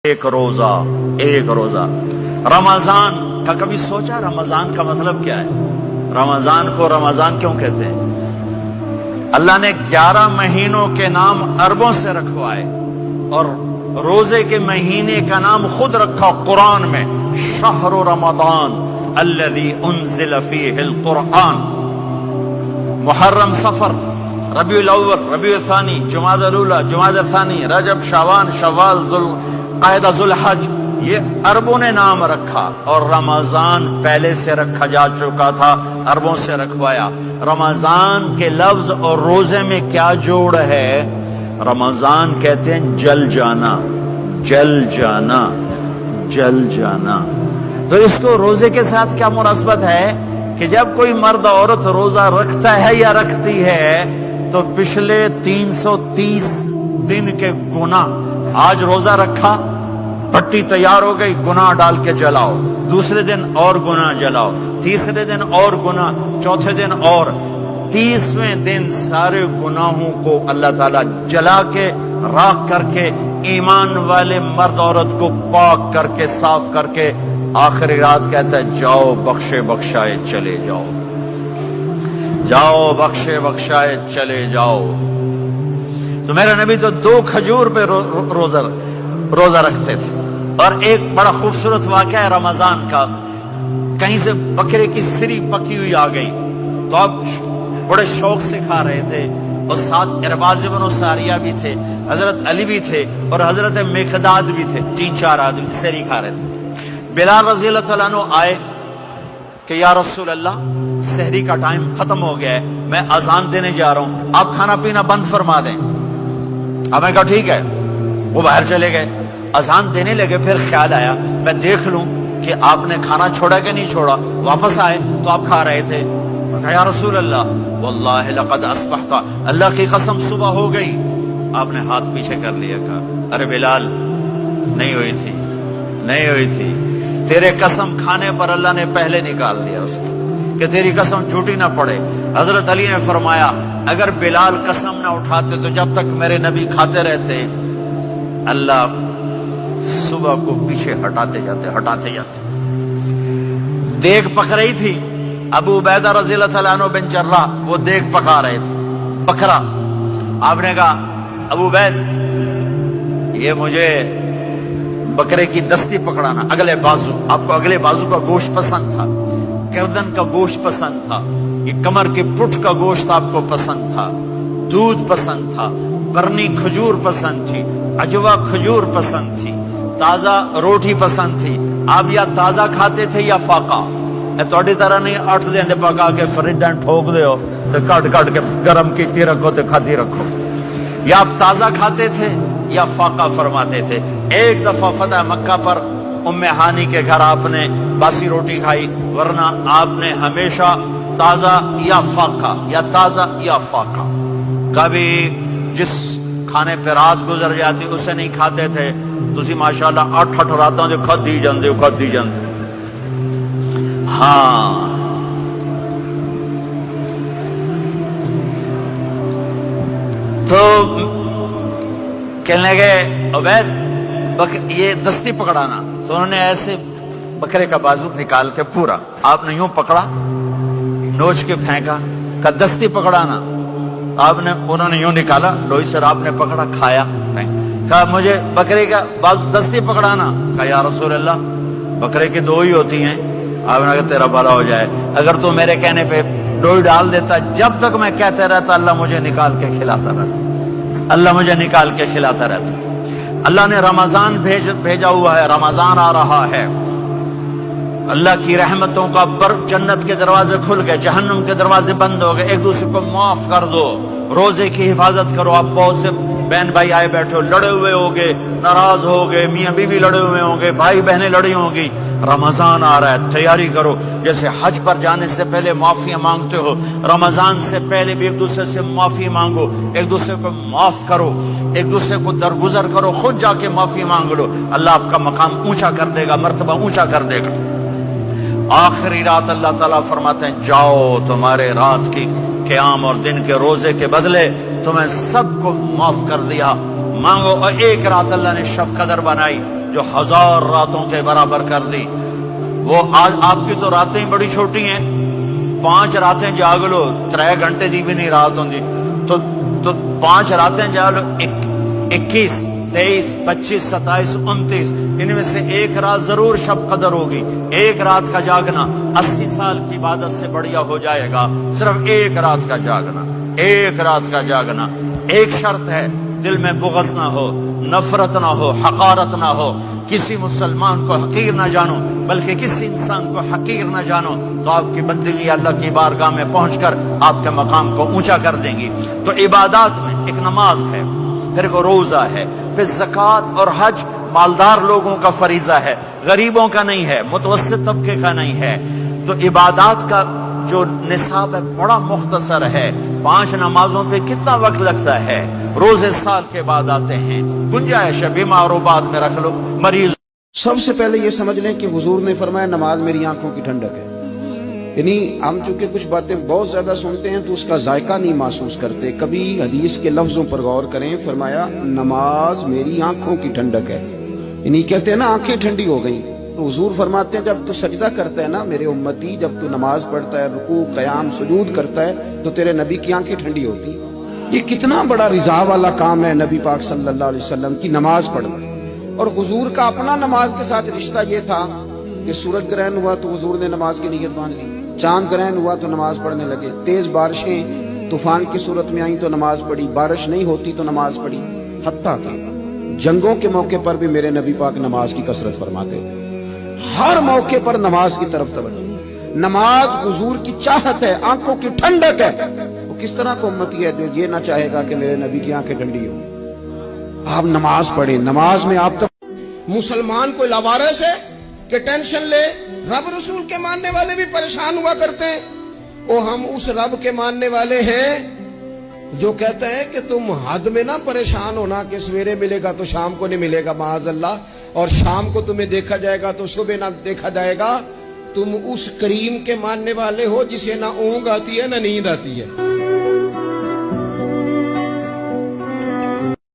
ایک روزہ رمضان کا کبھی سوچا رمضان کا مطلب کیا ہے؟ رمضان کو رمضان کیوں کہتے ہیں؟ اللہ نے 11 مہینوں کے نام عربوں سے رکھوائے اور روزے کے مہینے کا نام خود رکھا قرآن میں، شہر رمضان الذی انزل فیہ القرآن۔ محرم، صفر، ربیع الاول، ربیع الثانی، جمادی الاولی، جمادی الثانی، رجب، شعبان، شوال، ذوالقعدہ، ذوالحج، یہ عربوں نے نام رکھا اور رمضان پہلے سے رکھا جا چکا تھا، عربوں سے رکھوایا۔ رمضان کے لفظ اور روزے میں کیا جوڑ ہے؟ رمضان کہتے ہیں جل جانا، جل جانا، جل جانا۔ تو اس کو روزے کے ساتھ کیا مناسبت ہے کہ جب کوئی مرد عورت روزہ رکھتا ہے یا رکھتی ہے تو پچھلے 330 دن کے گناہ، آج روزہ رکھا، پٹی تیار ہو گئی، گناہ ڈال کے جلاؤ، دوسرے دن اور گناہ جلاؤ، تیسرے دن اور گناہ، چوتھے دن اور، 30ویں دن سارے گناہوں کو اللہ تعالیٰ جلا کے، راکھ کر کے، ایمان والے مرد عورت کو پاک کر کے، صاف کر کے، آخری رات کہتا ہے جاؤ بخشے بخشائے چلے جاؤ، جاؤ بخشے بخشائے چلے جاؤ۔ تو میرے نبی تو 2 کھجور پہ روزہ رکھتے تھے۔ اور ایک بڑا خوبصورت واقعہ ہے رمضان کا، کہیں سے بکرے کی سری پکی ہوئی آ گئی تو اب بڑے شوق سے کھا رہے تھے، اور ساتھ ارباز بن ساریہ بھی تھے، حضرت علی بھی تھے اور حضرت مقداد بھی تھے، 3-4 آدمی سری کھا رہے تھے۔ بلال رضی اللہ تعالیٰ عنہ آئے کہ یا رسول اللہ سحری کا ٹائم ختم ہو گیا ہے، میں اذان دینے جا رہا ہوں، آپ کھانا پینا بند فرما دیں۔ اب میں کہا ٹھیک ہے، وہ باہر چلے گئے، اذان دینے لگے، پھر خیال آیا میں دیکھ لوں کہ آپ نے کھانا چھوڑا کہ نہیں چھوڑا، واپس آئے تو آپ کھا رہے تھے۔ میں کہا یا رسول اللہ واللہ لقد اصبحت، اللہ کی قسم صبح ہو گئی۔ آپ نے ہاتھ پیچھے کر لیا، کہا ارے بلال نہیں ہوئی تھی، نہیں ہوئی تھی، تیرے قسم کھانے پر اللہ نے پہلے نکال دیا اس کو کہ تیری قسم جھوٹی نہ پڑے۔ حضرت علی نے فرمایا اگر بلال قسم نہ اٹھاتے تو جب تک میرے نبی کھاتے رہتے اللہ صبح کو پیچھے ہٹاتے جاتے۔ دیگ پک رہی تھی، ابو عبیدہ رضی اللہ تعالیٰ عنہ بن جراح وہ دیگ پکا رہے تھے، بکرا۔ آپ نے کہا ابو عبید یہ مجھے بکرے کی دستی پکڑانا، اگلے بازو، آپ کو اگلے بازو کا گوشت پسند تھا، گردن کا گوشت پسند تھا، یہ کمر کے پٹھ کا گوشت آپ کو پسند تھا، دودھ پسند تھا، برنی کھجور پسند تھی، عجوا کھجور پسند تھی، تازہ روٹی پسند تھی۔ آپ یا تازہ کھاتے تھے یا فاقہ، توڑی طرح نہیں 8 دن پکا کے فریج ٹھوک دے ہو تو کٹ کے گرم کیتی رکھو تو کھاتی رکھو، یا آپ تازہ کھاتے تھے یا فاقہ فرماتے تھے۔ ایک دفعہ فتح مکہ پر ام ہانی کے گھر آپ نے باسی روٹی کھائی، ورنہ آپ نے ہمیشہ تازہ یا فاقہ، یا تازہ یا فاقہ، کبھی جس کھانے پہ رات گزر جاتی اسے نہیں کھاتے تھے۔ تسی ماشاءاللہ 8 راتوں جو کھدی جاندے ہو۔ ہاں تو کہنے لگے عبید یہ دستی پکڑانا، تو انہوں نے ایسے بکرے کا بازو نکال کے پورا آپ نے یوں پکڑا، نوچ کے پھینکا، کہ دستی پکڑانا، انہوں نے یوں نکالا لوئی سے، آپ نے پکڑا، کھایا، کہا مجھے بکرے کا بازو دستی پکڑانا۔ کہا یا رسول اللہ بکرے کی 2 ہی ہوتی ہیں۔ آپ نے کہا تیرا بھلا ہو جائے، اگر تو میرے کہنے پہ ڈوئی ڈال دیتا، جب تک میں کہتے رہتا اللہ مجھے نکال کے کھلاتا رہتا، اللہ مجھے نکال کے کھلاتا رہتا۔ اللہ نے رمضان بھیجا ہوا ہے، رمضان آ رہا ہے، اللہ کی رحمتوں کا جنت کے دروازے کھل گئے، جہنم کے دروازے بند ہو گئے، ایک دوسرے کو معاف کر دو، روزے کی حفاظت کرو۔ آپ بہت سے بہن بھائی آئے بیٹھے ہو، لڑے ہوئے ہوگے، ناراض ہوگے، میاں بیوی لڑے ہوئے ہوں گے، بھائی بہنیں لڑی ہوں گی، رمضان آ رہا ہے، تیاری کرو۔ جیسے حج پر جانے سے پہلے معافیاں مانگتے ہو، رمضان سے پہلے بھی ایک دوسرے سے معافی مانگو، ایک دوسرے کو معاف کرو، ایک دوسرے کو درگزر کرو، خود جا کے معافی مانگ لو، اللہ آپ کا مقام اونچا کر دے گا، مرتبہ اونچا کر دے گا۔ آخری رات اللہ تعالیٰ فرماتے ہیں جاؤ تمہارے رات کی قیام اور دن کے روزے کے بدلے تمہیں سب کو معاف کر دیا، مانگو۔ اور ایک رات اللہ نے شب قدر بنائی جو 1000 راتوں کے برابر کر دی. وہ آج آپ کی تو راتیں بڑی چھوٹی ہیں, 5 راتیں جاگ لو 3 گھنٹے دی بھی نہیں رات ہوندی, تو 5 راتیں جاگ لو 21 23 25 27 29, ان میں سے ایک رات ضرور شب قدر ہوگی. ایک رات کا جاگنا 80 سال کی عبادت سے بڑھیا ہو جائے گا. صرف ایک رات کا جاگنا, ایک رات کا جاگنا. ایک شرط ہے, دل میں بغض نہ ہو, نفرت نہ ہو, حقارت نہ ہو. کسی مسلمان کو حقیر نہ جانو, بلکہ کسی انسان کو حقیر نہ جانو, تو آپ کی بندگی اللہ کی بارگاہ میں پہنچ کر آپ کے مقام کو اونچا کر دیں گی. تو عبادات میں ایک نماز ہے, پھر ایک روزہ ہے, پھر زکوٰۃ اور حج مالدار لوگوں کا فریضہ ہے, غریبوں کا نہیں ہے, متوسط طبقے کا نہیں ہے. تو عبادات کا جو نصاب ہے بڑا مختصر ہے. 5 نمازوں پہ کتنا وقت لگتا ہے؟ روزے سال کے بعد آتے ہیں, گنجائش ہے بیمار و بعد میں رکھ لو, مریض. سب سے پہلے یہ سمجھ لیں کہ حضور نے فرمایا نماز میری آنکھوں کی ٹھنڈک ہے. یعنی ہم چونکہ کچھ باتیں بہت زیادہ سنتے ہیں تو اس کا ذائقہ نہیں محسوس کرتے. کبھی حدیث کے لفظوں پر غور کریں. فرمایا نماز میری آنکھوں کی ٹھنڈک ہے. یعنی کہتے ہیں نا آنکھیں ٹھنڈی ہو گئیں. تو حضور فرماتے ہیں جب تو سجدہ کرتا ہے نا میرے امتی, جب تو نماز پڑھتا ہے, رکوع قیام سجود کرتا ہے, تو تیرے نبی کی آنکھیں ٹھنڈی ہوتی. یہ کتنا بڑا رضا والا کام ہے نبی پاک صلی اللہ علیہ وسلم کی نماز پڑھنا. اور حضور کا اپنا نماز کے ساتھ رشتہ یہ تھا کہ سورج گرہن ہوا تو حضور نے نماز کی نیت باندھ لی, چاند گرہن ہوا تو نماز پڑھنے لگے, تیز بارشیں طوفان کی صورت میں آئیں تو نماز پڑھی, بارش نہیں ہوتی تو نماز پڑھی. حتیٰ کہ جنگوں کے موقع پر بھی میرے نبی پاک نماز کی کثرت فرماتے تھے. ہر موقع پر نماز کی طرف توجہ. نماز حضور کی چاہت ہے, آنکھوں کی ٹھنڈک ہے. وہ کس طرح کو امتی ہے جو یہ نہ چاہے گا کہ میرے نبی کی آنکھیں ٹھنڈی ہوں. آپ نماز پڑھیں, نماز میں آپ کا مسلمان کوئی لاوارث ہے کہ ٹینشن لے. رب رسول کے ماننے والے بھی پریشان ہوا کرتے ہیں. وہ ہم اس رب کے ماننے والے ہیں جو کہتا ہے کہ تم حد میں نہ پریشان ہونا کہ سویرے ملے گا تو شام کو نہیں ملے گا معاذ اللہ, اور شام کو تمہیں دیکھا جائے گا تو صبح نہ دیکھا جائے گا. تم اس کریم کے ماننے والے ہو جسے نہ اونگ آتی ہے نہ نیند آتی ہے.